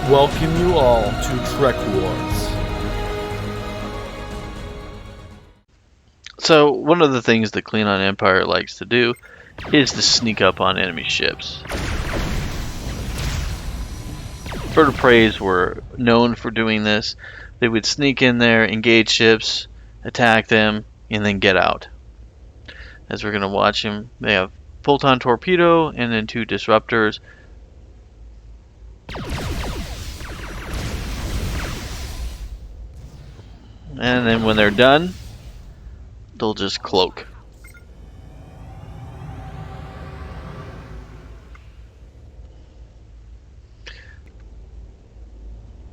welcome you all to Trek Wars. So, one of the things the Klingon Empire likes to do is to sneak up on enemy ships. Bird of Preys were known for doing this. They would sneak in there, engage ships, attack them, and then get out. As we're going to watch them, they have photon torpedo and then 2 disruptors. And then when they're done, they'll just cloak.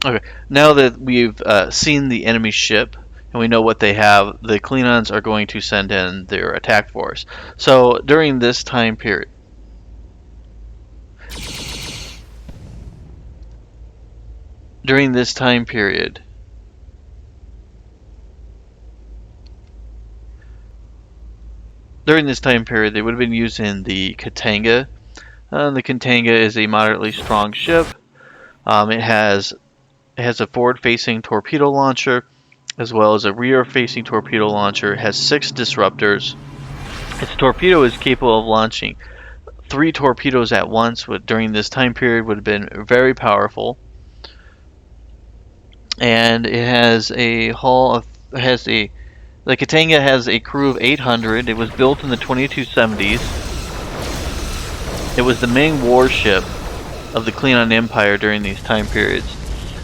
Okay, now that we've seen the enemy ship and we know what they have, the Klingons are going to send in their attack force. So during this time period, they would have been using the K't'inga. The K't'inga is a moderately strong ship. It has a forward-facing torpedo launcher, as well as a rear-facing torpedo launcher. It has 6 disruptors. Its torpedo is capable of launching 3 torpedoes at once, which during this time period would have been very powerful. And it has a hull of the K't'inga has a crew of 800. It was built in the 2270s. It was the main warship of the Klingon Empire during these time periods.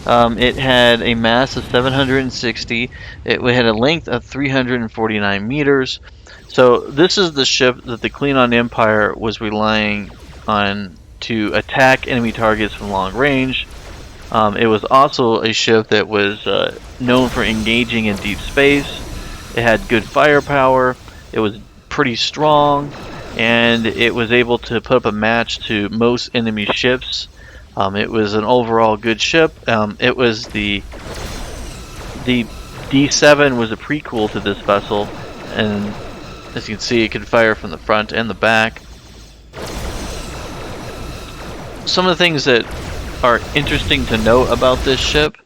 It had a mass of 760. It had a length of 349 meters. So this is the ship that the Klingon Empire was relying on to attack enemy targets from long range. It was also a ship that was known for engaging in deep space. It had good firepower. It was pretty strong, and it was able to put up a match to most enemy ships. It was an overall good ship. It was the D7 was a prequel to this vessel, and as you can see, it could fire from the front and the back. Some of the things that are interesting to note about this ship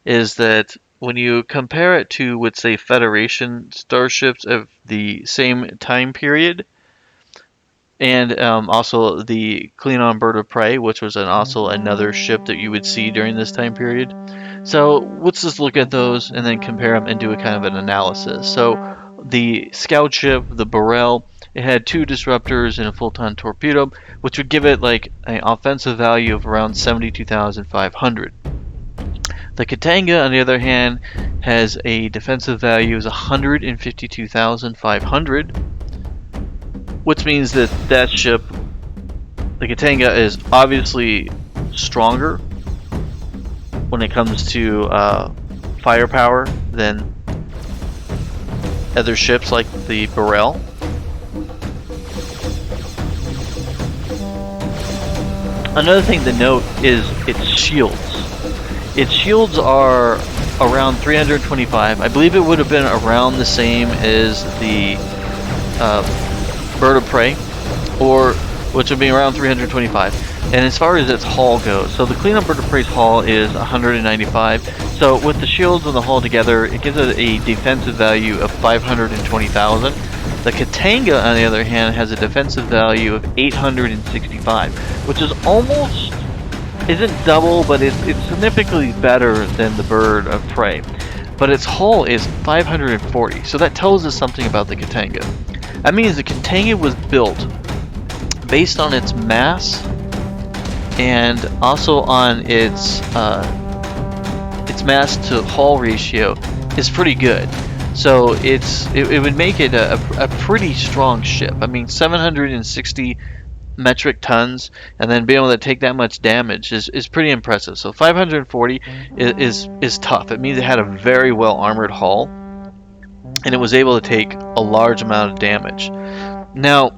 is that when you compare it to, let's say, Federation starships of the same time period, and also the Klingon Bird of Prey, which was also another ship that you would see during this time period. So let's just look at those and then compare them and do a kind of an analysis. So the scout ship, the Burrell, it had 2 disruptors and a photon torpedo, which would give it like an offensive value of around 72,500. The K't'inga, on the other hand, has a defensive value of 152,500, which means that ship, the K't'inga, is obviously stronger when it comes to firepower than other ships like the Burrell. Another thing to note is its shields. Its shields are around 325. I believe it would have been around the same as the Bird of Prey, which would be around 325. And as far as its hull goes, so the Klingon Bird of Prey's hull is 195. So with the shields and the hull together, it gives it a defensive value of 520,000. The K't'inga, on the other hand, has a defensive value of 865, which is isn't double, but it's significantly better than the Bird of Prey. But its hull is 540, so that tells us something about the K't'inga. That means the K't'inga was built based on its mass and also on its mass to hull ratio is pretty good. So it would make it a pretty strong ship. I mean, 760 metric tons, and then being able to take that much damage is pretty impressive. So 540 is tough. It means it had a very well armored hull, and it was able to take a large amount of damage. Now,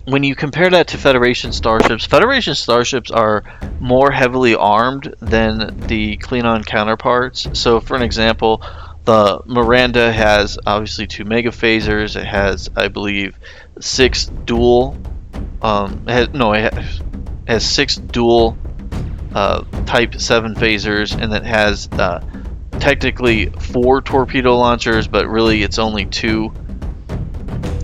when you compare that to Federation starships are more heavily armed than the Klingon counterparts. So for an example, the Miranda has obviously 2 megaphasers. It has, I believe, 6 dual. It has 6 dual Type 7 phasers, and that has technically 4 torpedo launchers, but really it's only 2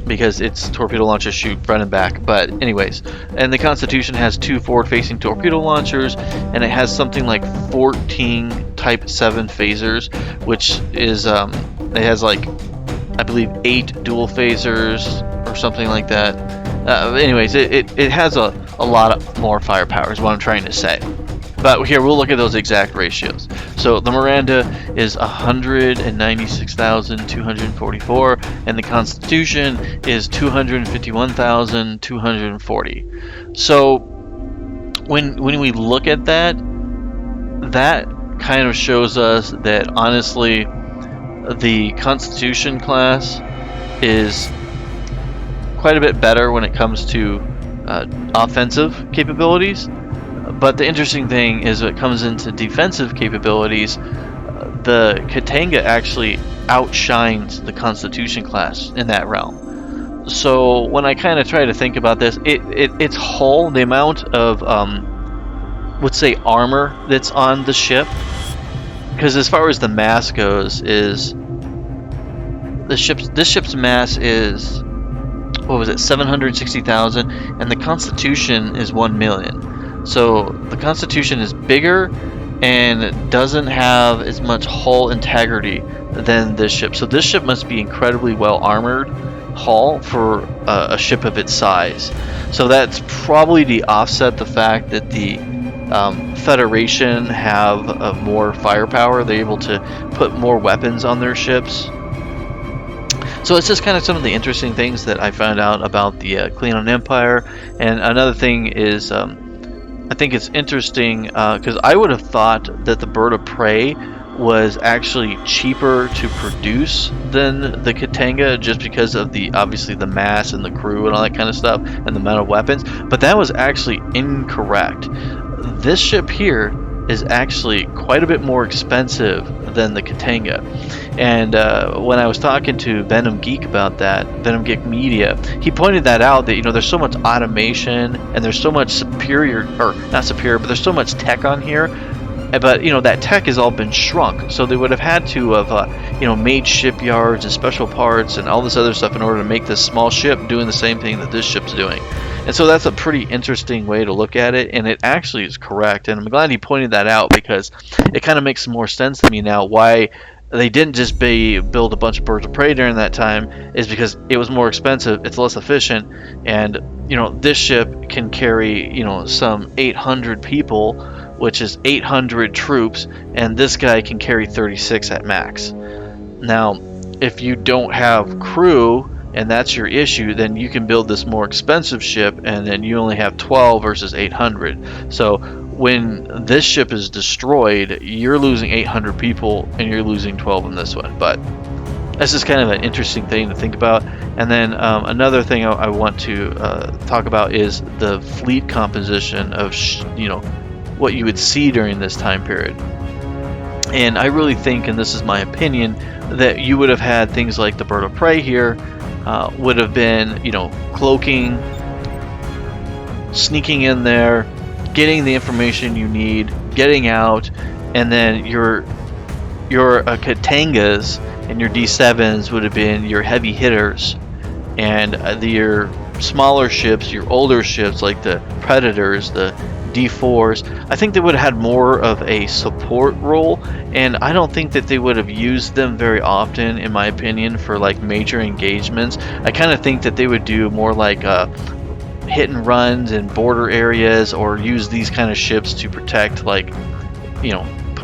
because its torpedo launchers shoot front and back. But anyways, and the Constitution has 2 forward-facing torpedo launchers, and it has something like 14 Type 7 phasers, which is it has like, I believe, 8 dual phasers or something like that. Anyways, it has a lot more firepower is what I'm trying to say. But here, we'll look at those exact ratios. So the Miranda is 196,244, and the Constitution is 251,240. So when we look at that, that kind of shows us that honestly, the Constitution class is quite a bit better when it comes to offensive capabilities. But the interesting thing is when it comes into defensive capabilities, the K't'inga actually outshines the Constitution class in that realm. So when I kind of try to think about this, its hull, the amount of, let's say, armor that's on the ship, because as far as the mass goes, is this ship's mass is, what was it, 760,000, and the Constitution is 1 million. So the Constitution is bigger and doesn't have as much hull integrity than this ship. So this ship must be incredibly well armored hull for a ship of its size. So that's probably to offset the fact that the Federation have more firepower. They're able to put more weapons on their ships. So it's just kind of some of the interesting things that I found out about the Klingon Empire. And another thing is, I think it's interesting because I would have thought that the bird of prey was actually cheaper to produce than the K't'inga, just because of obviously the mass and the crew and all that kind of stuff and the amount of weapons. But that was actually incorrect. This ship here is actually quite a bit more expensive than the K't'inga. And when I was talking to Venom Geek about that, Venom Geek Media, he pointed that out, that there's so much automation and there's so much superior, or not superior, but there's so much tech on here. But that tech has all been shrunk, so they would have had to have made shipyards and special parts and all this other stuff in order to make this small ship doing the same thing that this ship's doing. And so that's a pretty interesting way to look at it, and it actually is correct. And I'm glad he pointed that out, because it kind of makes some more sense to me now why they didn't just build a bunch of birds of prey during that time, is because it was more expensive, it's less efficient, and this ship can carry some 800 people, which is 800 troops, and this guy can carry 36 at max. Now, if you don't have crew and that's your issue, then you can build this more expensive ship, and then you only have 12 versus 800. So when this ship is destroyed, you're losing 800 people and you're losing 12 in this one. But that's just kind of an interesting thing to think about. And then another thing I want to talk about is the fleet composition of what you would see during this time period. And I really think, and this is my opinion, that you would have had things like the bird of prey here would have been, cloaking, sneaking in there, getting the information you need, getting out, and then your K't'ingas and your D7s would have been your heavy hitters, and your smaller ships, your older ships like the Predators, the D4s, I think they would have had more of a support role, and I don't think that they would have used them very often, in my opinion, for like major engagements. I kind of think that they would do more like hit and runs in border areas, or use these kind of ships to protect, like,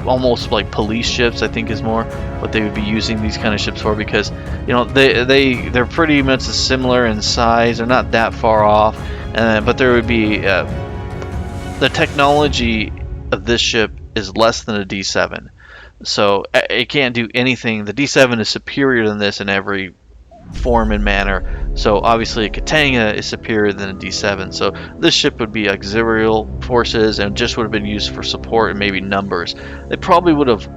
almost like police ships. I think is more what they would be using these kind of ships for, because they're pretty much similar in size. They're not that far off, but there would be the technology of this ship is less than a D7, so it can't do anything. The D7 is superior than this in every form and manner, so obviously a K't'inga is superior than a D7. So this ship would be auxiliary forces and just would have been used for support and maybe numbers. They probably would have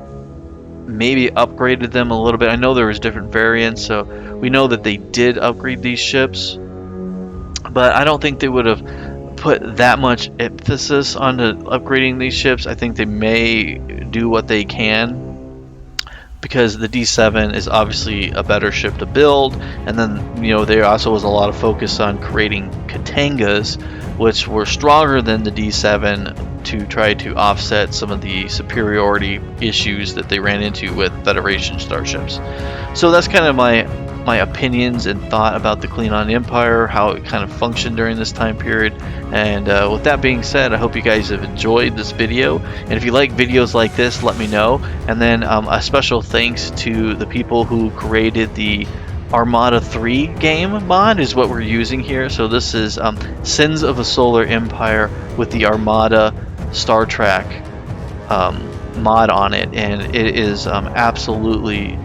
maybe upgraded them a little bit. I know there was different variants, so we know that they did upgrade these ships, but I don't think they would have put that much emphasis onto upgrading these ships. I think they may do what they can, because the D7 is obviously a better ship to build, and then there also was a lot of focus on creating K't'ingas, which were stronger than the D7 to try to offset some of the superiority issues that they ran into with Federation starships. So that's kind of my opinions and thought about the Klingon Empire, how it kind of functioned during this time period. And with that being said, I hope you guys have enjoyed this video, and if you like videos like this, let me know. And then a special thanks to the people who created the Armada 3 game mod is what we're using here. So this is Sins of a Solar Empire with the Armada Star Trek mod on it, and it is absolutely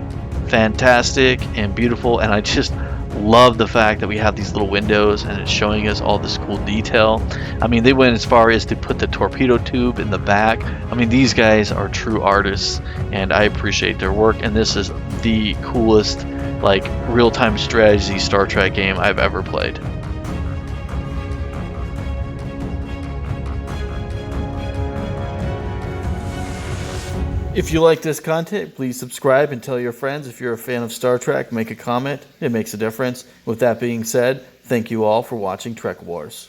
fantastic and beautiful, and I just love the fact that we have these little windows and it's showing us all this cool detail. I mean, they went as far as to put the torpedo tube in the back. I mean, these guys are true artists, and I appreciate their work, and this is the coolest like real-time strategy Star Trek game I've ever played. If you like this content, please subscribe and tell your friends. If you're a fan of Star Trek, make a comment. It makes a difference. With that being said, thank you all for watching Trek Wars.